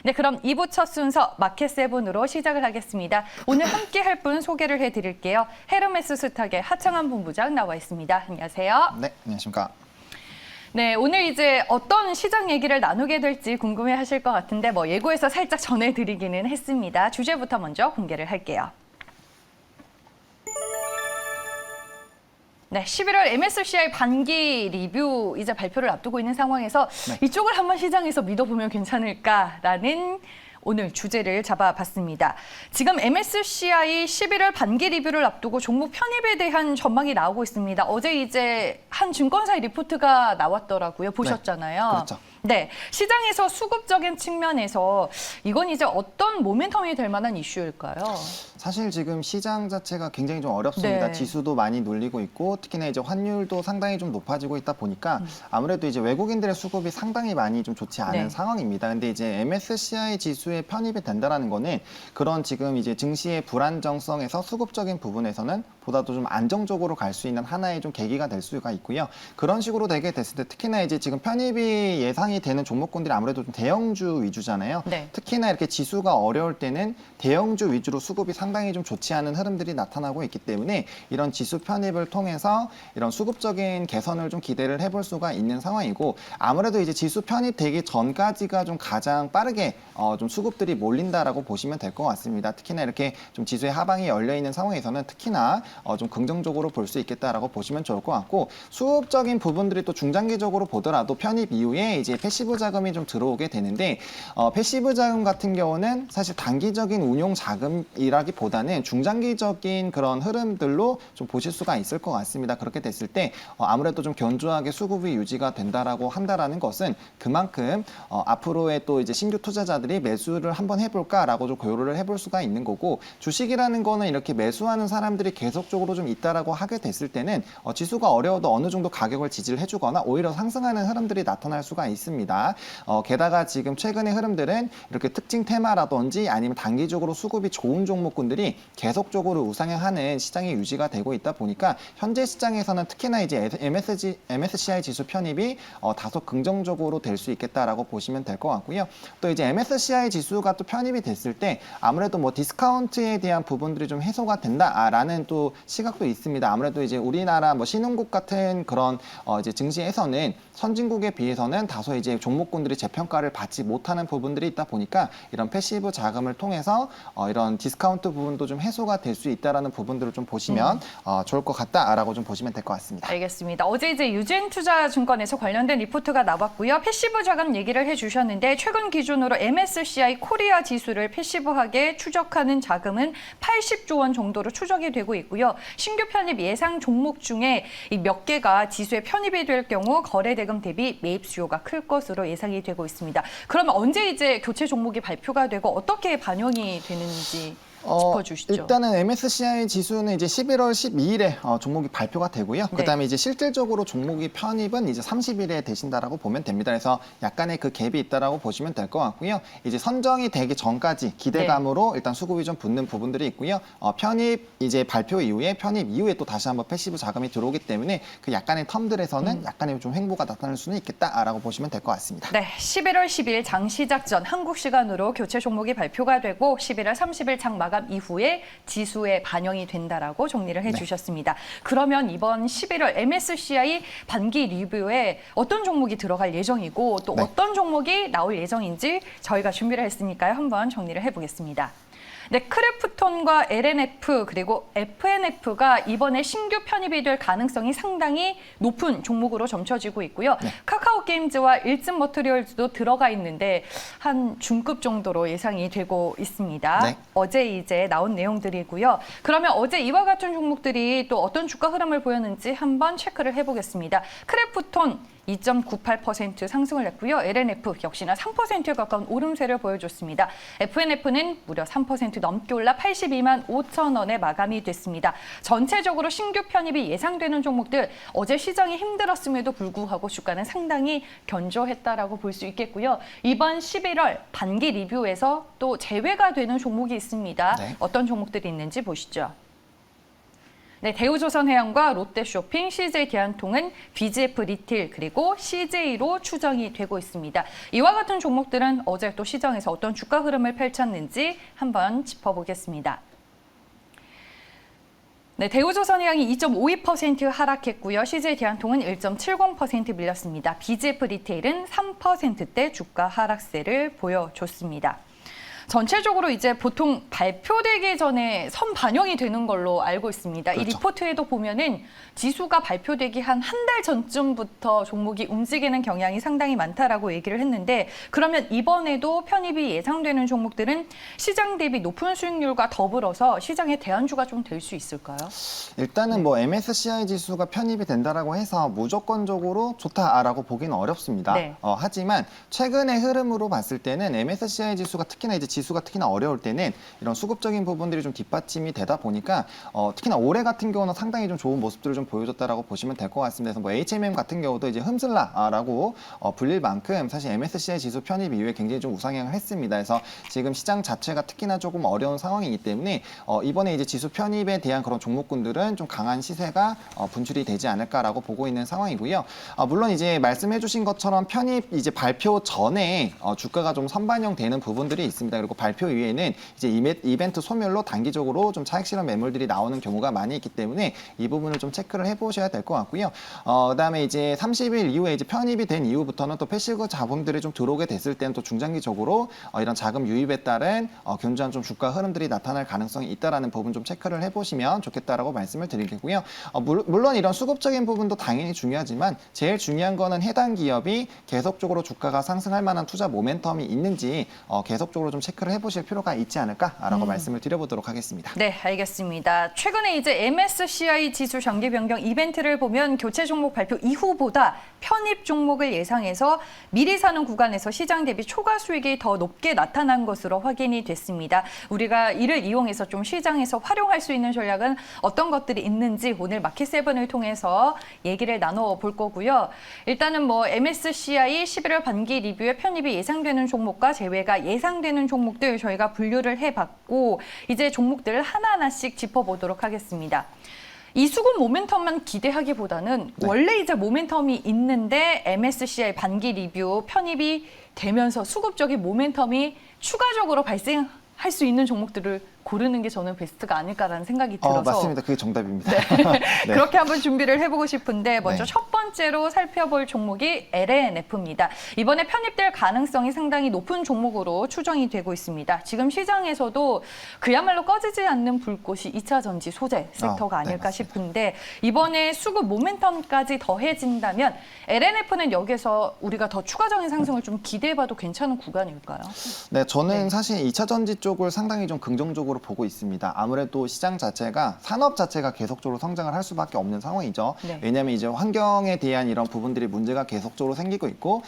네, 그럼 2부 첫 순서 마켓세븐으로 시작을 하겠습니다. 오늘 함께 할 분 소개를 해드릴게요. 헤르메스 스탁의 하창한 본부장 나와 있습니다. 안녕하세요. 네, 안녕하십니까. 네, 오늘 이제 어떤 시장 얘기를 나누게 될지 궁금해하실 것 같은데 예고해서 살짝 전해드리기는 했습니다. 주제부터 먼저 공개를 할게요. 네, 11월 MSCI 반기 리뷰 이제 발표를 앞두고 있는 상황에서 이쪽을 한번 시장에서 믿어보면 괜찮을까라는 오늘 주제를 잡아봤습니다. 지금 MSCI 11월 반기 리뷰를 앞두고 종목 편입에 대한 전망이 나오고 있습니다. 어제 이제 한 증권사의 리포트가 나왔더라고요. 보셨잖아요. 네, 그렇죠. 네, 시장에서 수급적인 측면에서 이건 이제 어떤 모멘텀이 될 만한 이슈일까요? 사실 지금 시장 자체가 굉장히 좀 어렵습니다. 네. 지수도 많이 눌리고 있고 특히나 이제 환율도 상당히 좀 높아지고 있다 보니까 아무래도 이제 외국인들의 수급이 상당히 많이 좀 좋지 않은 네. 상황입니다. 근데 이제 MSCI 지수에 편입이 된다라는 거는 그런 지금 이제 증시의 불안정성에서 수급적인 부분에서는 보다도 좀 안정적으로 갈 수 있는 하나의 좀 계기가 될 수가 있고요. 그런 식으로 되게 됐을 때 특히나 이제 지금 편입이 예상이 되는 종목군들이 아무래도 좀 대형주 위주잖아요. 네. 특히나 이렇게 지수가 어려울 때는 대형주 위주로 수급이 상당히 좀 좋지 않은 흐름들이 나타나고 있기 때문에 이런 지수 편입을 통해서 이런 수급적인 개선을 좀 기대를 해볼 수가 있는 상황이고 아무래도 이제 지수 편입되기 전까지가 좀 가장 빠르게 좀 수급들이 몰린다라고 보시면 될 것 같습니다. 특히나 이렇게 좀 지수의 하방이 열려 있는 상황에서는 특히나 좀 긍정적으로 볼 수 있겠다라고 보시면 좋을 것 같고 수급적인 부분들이 또 중장기적으로 보더라도 편입 이후에 이제 패시브 자금이 좀 들어오게 되는데 패시브 자금 같은 경우는 사실 단기적인 운용 자금이라기보다는 중장기적인 그런 흐름들로 좀 보실 수가 있을 것 같습니다. 그렇게 됐을 때 아무래도 좀 견조하게 수급이 유지가 된다라고 한다라는 것은 그만큼 앞으로의 또 이제 신규 투자자들이 매수를 한번 해볼까라고 좀 고려를 해볼 수가 있는 거고 주식이라는 거는 이렇게 매수하는 사람들이 계속적으로 좀 있다라고 하게 됐을 때는 지수가 어려워도 어느 정도 가격을 지지를 해주거나 오히려 상승하는 흐름들이 나타날 수가 있습니다. 게다가 지금 최근의 흐름들은 이렇게 특징 테마라든지 아니면 단기적으로 수급이 좋은 종목군들이 계속적으로 우상향하는 시장이 유지가 되고 있다 보니까 현재 시장에서는 특히나 이제 MSCI 지수 편입이 다소 긍정적으로 될 수 있겠다라고 보시면 될 것 같고요. 또 이제 MSCI 지수가 또 편입이 됐을 때 아무래도 디스카운트에 대한 부분들이 좀 해소가 된다라는 또 시각도 있습니다. 아무래도 이제 우리나라 신흥국 같은 그런 이제 증시에서는 선진국에 비해서는 다소 이제 종목군들이 재평가를 받지 못하는 부분들이 있다 보니까 이런 패시브 자금을 통해서 이런 디스카운트 부분도 좀 해소가 될 수 있다라는 부분들을 좀 보시면 좋을 것 같다라고 좀 보시면 될 것 같습니다. 알겠습니다. 어제 이제 유진투자증권에서 관련된 리포트가 나왔고요. 패시브 자금 얘기를 해주셨는데 최근 기준으로 MSCI 코리아 지수를 패시브하게 추적하는 자금은 80조 원 정도로 추적이 되고 있고요. 신규 편입 예상 종목 중에 몇 개가 지수에 편입이 될 경우 거래 대금 대비 매입 수요가 클 것으로 예상이 되고 있습니다. 그러면 언제 이제 교체 종목이 발표가 되고 어떻게 반영이 되는지 짚어주시죠. 일단은 MSCI 지수는 이제 11월 12일에 종목이 발표가 되고요. 네. 그다음에 이제 실질적으로 종목이 편입은 이제 30일에 되신다라고 보면 됩니다. 그래서 약간의 그 갭이 있다라고 보시면 될 것 같고요. 이제 선정이 되기 전까지 기대감으로 일단 수급이 좀 붙는 부분들이 있고요. 편입 이제 발표 이후에 편입 이후에 또 다시 한번 패시브 자금이 들어오기 때문에 그 약간의 텀들에서는 약간의 좀 횡보가 나타날 수는 있겠다라고 보시면 될 것 같습니다. 네, 11월 10일 장 시작 전 한국 시간으로 교체 종목이 발표가 되고 11월 30일 장 마감 이후에 지수에 반영이 된다라고 정리를 해주셨습니다. 그러면 이번 11월 MSCI 반기 리뷰에 어떤 종목이 들어갈 예정이고 또 어떤 종목이 나올 예정인지 저희가 준비를 했으니까요. 한번 정리를 해보겠습니다. 네, 크래프톤과 LNF 그리고 FNF가 이번에 신규 편입이 될 가능성이 상당히 높은 종목으로 점쳐지고 있고요. 카카오게임즈와 일진머트리얼즈도 들어가 있는데 한 중급 정도로 예상이 되고 있습니다. 네. 어제 이제 나온 내용들이고요. 그러면 어제 이와 같은 종목들이 또 어떤 주가 흐름을 보였는지 한번 체크를 해보겠습니다. 크래프톤 2.98% 상승을 했고요. LNF 역시나 3%에 가까운 오름세를 보여줬습니다. FNF는 무려 3% 넘게 올라 82만 5천 원에 마감이 됐습니다. 전체적으로 신규 편입이 예상되는 종목들 어제 시장이 힘들었음에도 불구하고 주가는 상당히 견조했다라고 볼 수 있겠고요. 이번 11월 반기 리뷰에서 또 제외가 되는 종목이 있습니다. 네. 어떤 종목들이 있는지 보시죠. 네, 대우조선해양과 롯데쇼핑, CJ대한통운, BGF 리테일 그리고 CJ로 추정이 되고 있습니다. 이와 같은 종목들은 어제 또 시장에서 어떤 주가 흐름을 펼쳤는지 한번 짚어보겠습니다. 네, 대우조선해양이 2.52% 하락했고요. CJ대한통운 1.70% 밀렸습니다. BGF 리테일은 3%대 주가 하락세를 보여줬습니다. 전체적으로 이제 보통 발표되기 전에 선반영이 되는 걸로 알고 있습니다. 그렇죠. 이 리포트에도 보면은 지수가 발표되기 한 달 전쯤부터 종목이 움직이는 경향이 상당히 많다라고 얘기를 했는데, 그러면 이번에도 편입이 예상되는 종목들은 시장 대비 높은 수익률과 더불어서 시장의 대안주가 좀 될 수 있을까요? 일단은 뭐 MSCI 지수가 편입이 된다라고 해서 무조건적으로 좋다라고 보기는 어렵습니다. 네. 하지만 최근의 흐름으로 봤을 때는 MSCI 지수가 특히나 어려울 때는 이런 수급적인 부분들이 좀 뒷받침이 되다 보니까 특히나 올해 같은 경우는 상당히 좀 좋은 모습들을 좀 보여줬다라고 보시면 될 것 같습니다. 그래서 뭐 HMM 같은 경우도 이제 흠슬라라고 불릴 만큼 사실 MSCI 지수 편입 이후에 굉장히 좀 우상향을 했습니다. 그래서 지금 시장 자체가 특히나 조금 어려운 상황이기 때문에 이번에 이제 지수 편입에 대한 그런 종목군들은 좀 강한 시세가 분출이 되지 않을까라고 보고 있는 상황이고요. 물론 이제 말씀해주신 것처럼 편입 이제 발표 전에 주가가 좀 선반영되는 부분들이 있습니다. 그리고 발표 이후에는 이제 이벤트 소멸로 단기적으로 좀 차익 실현 매물들이 나오는 경우가 많이 있기 때문에 이 부분을 좀 체크를 해보셔야 될 것 같고요. 그다음에 이제 30일 이후에 이제 편입이 된 이후부터는 또 패시브 자본들이 좀 들어오게 됐을 때는 또 중장기적으로 이런 자금 유입에 따른 견조한 좀 주가 흐름들이 나타날 가능성이 있다라는 부분 좀 체크를 해보시면 좋겠다라고 말씀을 드리겠고요. 물론 이런 수급적인 부분도 당연히 중요하지만 제일 중요한 거는 해당 기업이 계속적으로 주가가 상승할 만한 투자 모멘텀이 있는지 계속적으로 좀 체크를 해보실 필요가 있지 않을까라고 말씀을 드려보도록 하겠습니다. 네, 알겠습니다. 최근에 이제 MSCI 지수 장기 변경 이벤트를 보면 교체 종목 발표 이후보다 편입 종목을 예상해서 미리 사는 구간에서 시장 대비 초과 수익이 더 높게 나타난 것으로 확인이 됐습니다. 우리가 이를 이용해서 좀 시장에서 활용할 수 있는 전략은 어떤 것들이 있는지 오늘 마켓세븐을 통해서 얘기를 나눠볼 거고요. 일단은 뭐 MSCI 11월 반기 리뷰에 편입이 예상되는 종목과 제외가 예상되는 종목들 저희가 분류를 해봤고, 이제 종목들을 하나하나씩 짚어보도록 하겠습니다. 이 수급 모멘텀만 기대하기보다는 원래 이제 모멘텀이 있는데 MSCI 반기 리뷰 편입이 되면서 수급적인 모멘텀이 추가적으로 발생할 수 있는 종목들을 고르는 게 저는 베스트가 아닐까라는 생각이 들어서 맞습니다. 그게 정답입니다. 네. 그렇게 한번 준비를 해보고 싶은데 먼저 네. 첫 번째로 살펴볼 종목이 LNF입니다. 이번에 편입될 가능성이 상당히 높은 종목으로 추정이 되고 있습니다. 지금 시장에서도 그야말로 꺼지지 않는 불꽃이 2차 전지 소재 섹터가 아닐까 싶은데, 이번에 수급 모멘텀까지 더해진다면 LNF는 여기서 우리가 더 추가적인 상승을 좀 기대해봐도 괜찮은 구간일까요? 네, 저는 사실 2차 전지 쪽을 상당히 좀 긍정적으로 보고 있습니다. 아무래도 시장 자체가 산업 자체가 계속적으로 성장을 할 수밖에 없는 상황이죠. 네. 왜냐하면 이제 환경에 대한 이런 부분들이 문제가 계속적으로 생기고 있고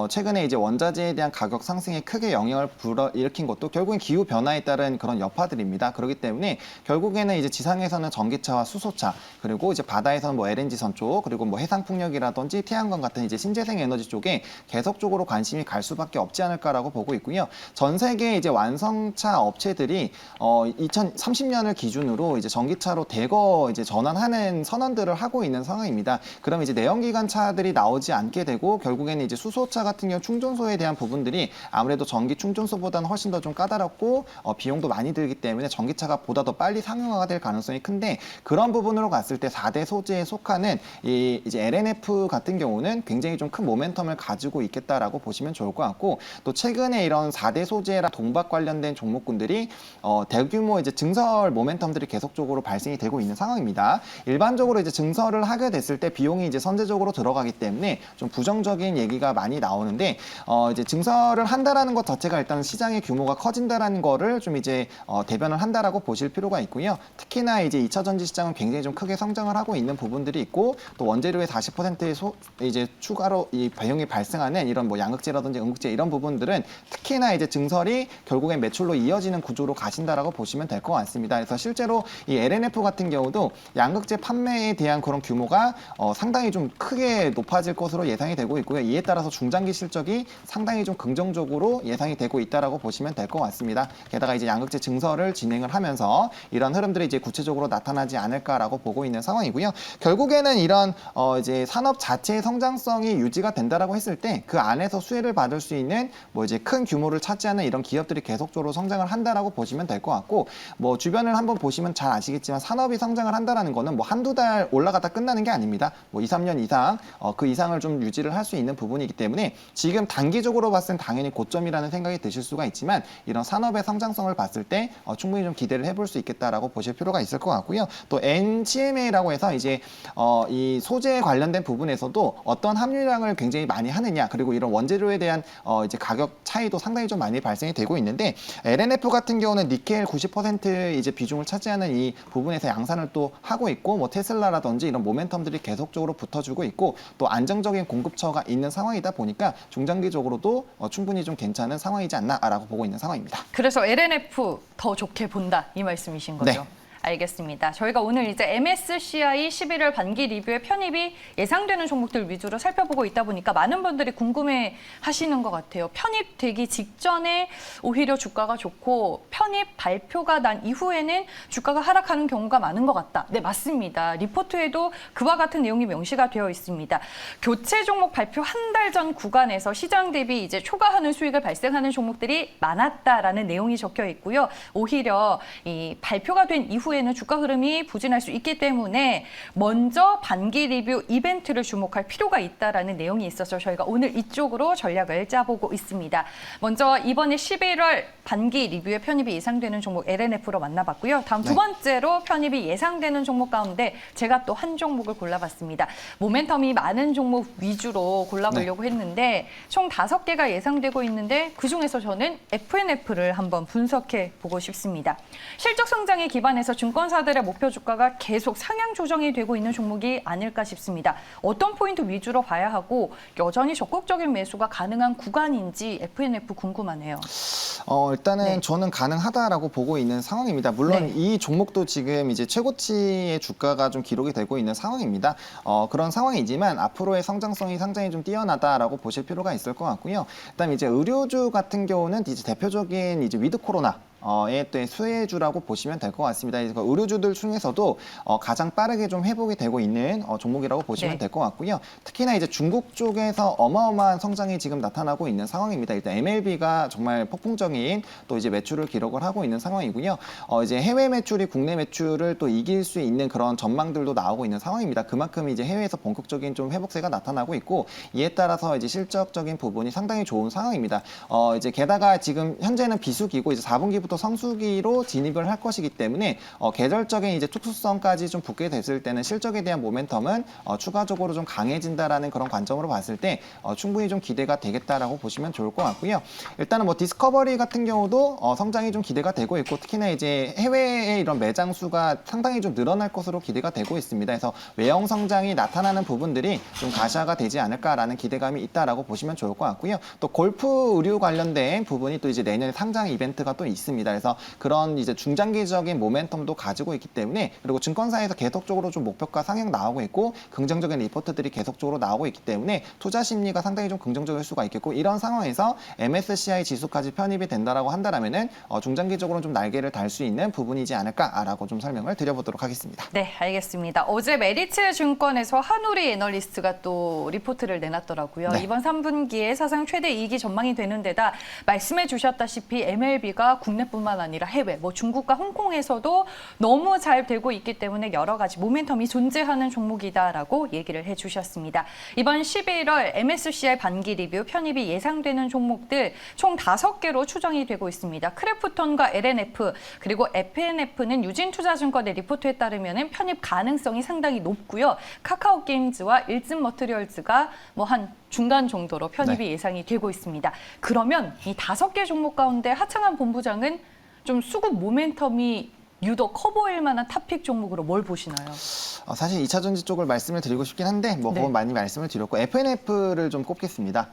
최근에 이제 원자재에 대한 가격 상승에 크게 영향을 불어일으킨 것도 결국엔 기후 변화에 따른 그런 여파들입니다. 그렇기 때문에 결국에는 이제 지상에서는 전기차와 수소차, 그리고 이제 바다에서는 뭐 LNG선 쪽, 그리고 뭐 해상 풍력이라든지 태양광 같은 이제 신재생 에너지 쪽에 계속적으로 관심이 갈 수밖에 없지 않을까라고 보고 있고요. 전 세계 이제 완성차 업체들이 2030년을 기준으로 이제 전기차로 대거 이제 전환하는 선언들을 하고 있는 상황입니다. 그럼 이제 내연기관 차들이 나오지 않게 되고 결국에는 이제 수소차 같은 경우 충전소에 대한 부분들이 아무래도 전기 충전소보다는 훨씬 더 좀 까다롭고 비용도 많이 들기 때문에 전기차가 보다 더 빨리 상용화가 될 가능성이 큰데, 그런 부분으로 갔을 때 4대 소재에 속하는 이제 LNF 같은 경우는 굉장히 좀 큰 모멘텀을 가지고 있겠다라고 보시면 좋을 것 같고, 또 최근에 이런 4대 소재랑 동박 관련된 종목군들이 대규모 이제 증설 모멘텀들이 계속적으로 발생이 되고 있는 상황입니다. 일반적으로 이제 증설을 하게 됐을 때 비용이 이제 선제적으로 들어가기 때문에 좀 부정적인 얘기가 많이 나오는데, 이제 증설을 한다라는 것 자체가 일단 시장의 규모가 커진다라는 거를 좀 이제 대변을 한다라고 보실 필요가 있고요. 특히나 이제 2차 전지 시장은 굉장히 좀 크게 성장을 하고 있는 부분들이 있고, 또 원재료의 40%의 이제 추가로 이 비용이 발생하는 이런 뭐 양극재라든지 음극재 이런 부분들은 특히나 이제 증설이 결국엔 매출로 이어지는 구조로 가신다라고 보시면 될 것 같습니다. 그래서 실제로 이 LNF 같은 경우도 양극재 판매에 대한 그런 규모가 상당히 좀 크게 높아질 것으로 예상이 되고 있고요. 이에 따라서 중장기 실적이 상당히 좀 긍정적으로 예상이 되고 있다라고 보시면 될 것 같습니다. 게다가 이제 양극재 증설을 진행을 하면서 이런 흐름들이 이제 구체적으로 나타나지 않을까라고 보고 있는 상황이고요. 결국에는 이런 이제 산업 자체의 성장성이 유지가 된다라고 했을 때 그 안에서 수혜를 받을 수 있는 뭐 이제 큰 규모를 차지하는 이런 기업들이 계속적으로 성장을 한다라고 보시면 될 것 같고, 뭐 주변을 한번 보시면 잘 아시겠지만 산업이 성장을 한다라는 거는 뭐 한두 달 올라가다 끝나는 게 아닙니다. 뭐 2, 3년 이상 그 이상을 좀 유지를 할 수 있는 부분이기 때문에 지금 단기적으로 봤을 땐 당연히 고점이라는 생각이 드실 수가 있지만 이런 산업의 성장성을 봤을 때 충분히 좀 기대를 해볼 수 있겠다라고 보실 필요가 있을 것 같고요. 또 NCMA라고 해서 이제 이 소재 관련된 부분에서도 어떤 함유량을 굉장히 많이 하느냐, 그리고 이런 원재료에 대한 이제 가격 차이도 상당히 좀 많이 발생이 되고 있는데, LNF 같은 경우는 니켈 90% 이제 비중을 차지하는 이 부분에서 양산을 또 하고 있고, 뭐 테슬라라든지 이런 모멘텀들이 계속적으로 붙어주고 있고, 또 안정적인 공급처가 있는 상황이다 보니까 중장기적으로도 충분히 좀 괜찮은 상황이지 않나라고 보고 있는 상황입니다. 그래서 LNF 더 좋게 본다 이 말씀이신 거죠? 네. 알겠습니다. 저희가 오늘 이제 MSCI 11월 반기 리뷰의 편입이 예상되는 종목들 위주로 살펴보고 있다 보니까 많은 분들이 궁금해 하시는 것 같아요. 편입되기 직전에 오히려 주가가 좋고 편입 발표가 난 이후에는 주가가 하락하는 경우가 많은 것 같다. 네, 맞습니다. 리포트에도 그와 같은 내용이 명시가 되어 있습니다. 교체 종목 발표 한 달 전 구간에서 시장 대비 이제 초과하는 수익을 발생하는 종목들이 많았다라는 내용이 적혀 있고요. 오히려 이 발표가 된 이후에는 주가 흐름이 부진할 수 있기 때문에 먼저 반기 리뷰 이벤트를 주목할 필요가 있다라는 내용이 있어서 저희가 오늘 이쪽으로 전략을 짜보고 있습니다. 먼저 이번에 11월 반기 리뷰의 편입이 예상되는 종목 LNF로 만나봤고요. 다음 두 번째로 편입이 예상되는 종목 가운데 제가 또 한 종목을 골라봤습니다. 모멘텀이 많은 종목 위주로 골라보려고 했는데 총 5개가 예상되고 있는데 그중에서 저는 FNF를 한번 분석해 보고 싶습니다. 실적 성장에 기반해서 증권사들의 목표 주가가 계속 상향 조정이 되고 있는 종목이 아닐까 싶습니다. 어떤 포인트 위주로 봐야 하고 여전히 적극적인 매수가 가능한 구간인지 FNF 궁금하네요. 일단은 저는 가능하다라고 보고 있는 상황입니다. 물론 이 종목도 지금 이제 최고치의 주가가 좀 기록이 되고 있는 상황입니다. 그런 상황이지만 앞으로의 성장성이 상당히 좀 뛰어나다라고 보실 필요가 있을 것 같고요. 그다음에 이제 의료주 같은 경우는 이제 대표적인 이제 위드 코로나 의 또 수혜주라고 보시면 될 것 같습니다. 의료주들 중에서도 가장 빠르게 좀 회복이 되고 있는 종목이라고 보시면 될 것 같고요. 특히나 이제 중국 쪽에서 어마어마한 성장이 지금 나타나고 있는 상황입니다. 일단 MLB가 정말 폭풍적인 또 이제 매출을 기록을 하고 있는 상황이고요. 이제 해외 매출이 국내 매출을 또 이길 수 있는 그런 전망들도 나오고 있는 상황입니다. 그만큼 이제 해외에서 본격적인 좀 회복세가 나타나고 있고, 이에 따라서 이제 실적적인 부분이 상당히 좋은 상황입니다. 이제 게다가 지금 현재는 비수기고 이제 4분기부터 성수기로 진입을 할 것이기 때문에 계절적인 이제 특수성까지 좀 붙게 됐을 때는 실적에 대한 모멘텀은 추가적으로 좀 강해진다라는 그런 관점으로 봤을 때 충분히 좀 기대가 되겠다라고 보시면 좋을 것 같고요. 일단은 뭐 디스커버리 같은 경우도 성장이 좀 기대가 되고 있고, 특히나 이제 해외의 이런 매장 수가 상당히 좀 늘어날 것으로 기대가 되고 있습니다. 그래서 외형 성장이 나타나는 부분들이 좀 가시화가 되지 않을까라는 기대감이 있다라고 보시면 좋을 것 같고요. 또 골프 의류 관련된 부분이 또 이제 내년에 상장 이벤트가 또 있습니다. 그래서 그런 이제 중장기적인 모멘텀도 가지고 있기 때문에, 그리고 증권사에서 계속적으로 좀 목표가 상향 나오고 있고 긍정적인 리포트들이 계속적으로 나오고 있기 때문에 투자 심리가 상당히 좀 긍정적일 수가 있겠고, 이런 상황에서 MSCI 지수까지 편입이 된다라고 한다면은 중장기적으로는 좀 날개를 달 수 있는 부분이지 않을까라고 좀 설명을 드려보도록 하겠습니다. 네, 알겠습니다. 어제 메리츠 증권에서 한우리 애널리스트가 또 리포트를 내놨더라고요. 이번 3분기에 사상 최대 이익이 전망이 되는 데다 말씀해 주셨다시피 MLB가 국내뿐만 아니라 해외, 뭐 중국과 홍콩에서도 너무 잘 되고 있기 때문에 여러 가지 모멘텀이 존재하는 종목이다라고 얘기를 해주셨습니다. 이번 11월 MSCI 반기 리뷰 편입이 예상되는 종목들 총 5개로 추정이 되고 있습니다. 크래프톤과 LNF 그리고 FNF는 유진투자증권의 리포트에 따르면 편입 가능성이 상당히 높고요. 카카오게임즈와 일진머트리얼즈가 뭐 한 중간 정도로 편입이 예상이 되고 있습니다. 그러면 이 5개 종목 가운데 하창한 본부장은 좀 수급 모멘텀이 유독 커 보일 만한 탑픽 종목으로 뭘 보시나요? 사실 2차 전지 쪽을 말씀을 드리고 싶긴 한데 뭐 그건 많이 말씀을 드렸고 FNF를 좀 꼽겠습니다.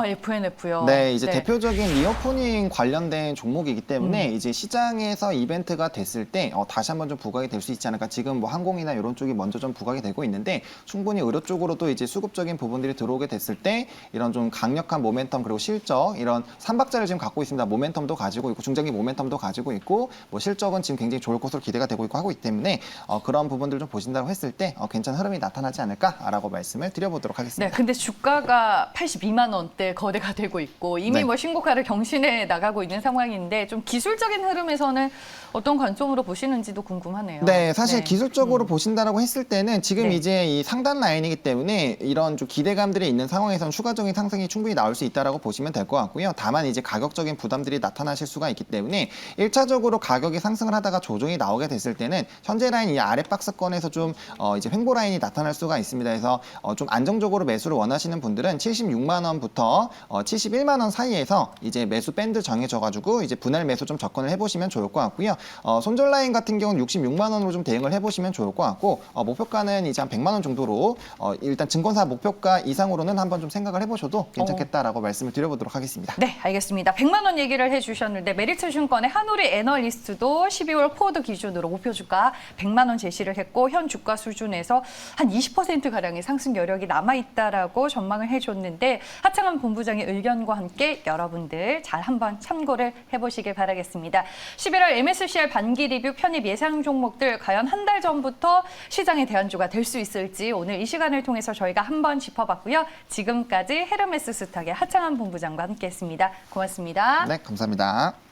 FNF요. 네, 이제 대표적인 리오프닝 관련된 종목이기 때문에 이제 시장에서 이벤트가 됐을 때 다시 한번 좀 부각이 될 수 있지 않을까. 지금 뭐 항공이나 이런 쪽이 먼저 좀 부각이 되고 있는데 충분히 의료 쪽으로도 이제 수급적인 부분들이 들어오게 됐을 때 이런 좀 강력한 모멘텀 그리고 실적 이런 3박자를 지금 갖고 있습니다. 모멘텀도 가지고 있고 중장기 모멘텀도 가지고 있고 뭐 실적은 지금 굉장히 좋을 것으로 기대가 되고 있고 하고 있기 때문에 그런 부분들 좀 보신다고 했을 때 괜찮은 흐름이 나타나지 않을까라고 말씀을 드려보도록 하겠습니다. 네, 근데 주가가 82만 원대 거래가 되고 있고 이미 뭐 신고가를 경신해 나가고 있는 상황인데 좀 기술적인 흐름에서는 어떤 관점으로 보시는지도 궁금하네요. 네, 사실 기술적으로 보신다라고 했을 때는 지금 이제 이 상단 라인이기 때문에 이런 좀 기대감들이 있는 상황에서는 추가적인 상승이 충분히 나올 수 있다라고 보시면 될 것 같고요. 다만 이제 가격적인 부담들이 나타나실 수가 있기 때문에 1차적으로 가격이 상승을 하다가 조정이 나오게 됐을 때는 현재 라인 이 아래 박스권에서 좀 이제 횡보 라인이 나타날 수가 있습니다. 그래서 좀 안정적으로 매수를 원하시는 분들은 76만 원부터 71만 원 사이에서 이제 매수 밴드 정해져가지고 이제 분할 매수 좀 접근을 해보시면 좋을 것 같고요. 손절 라인 같은 경우는 66만 원으로 좀 대응을 해보시면 좋을 것 같고 목표가는 이제 한 100만 원 정도로 일단 증권사 목표가 이상으로는 한번 좀 생각을 해보셔도 괜찮겠다라고 말씀을 드려보도록 하겠습니다. 네, 알겠습니다. 100만 원 얘기를 해주셨는데 메리츠증권의 한우리 애널리스트도 12월 포워드 기준으로 목표 주가 100만 원 제시를 했고 현 주가 수준에서 한 20%가량의 상승 여력이 남아있다라고 전망을 해줬는데 하창한 본부장의 의견과 함께 여러분들 잘 한번 참고를 해보시길 바라겠습니다. 11월 MSCI 반기 리뷰 편입 예상 종목들 과연 한 달 전부터 시장의 대안주가 될 수 있을지 오늘 이 시간을 통해서 저희가 한번 짚어봤고요. 지금까지 헤르메스 스탁의 하창한 본부장과 함께했습니다. 고맙습니다. 네, 감사합니다.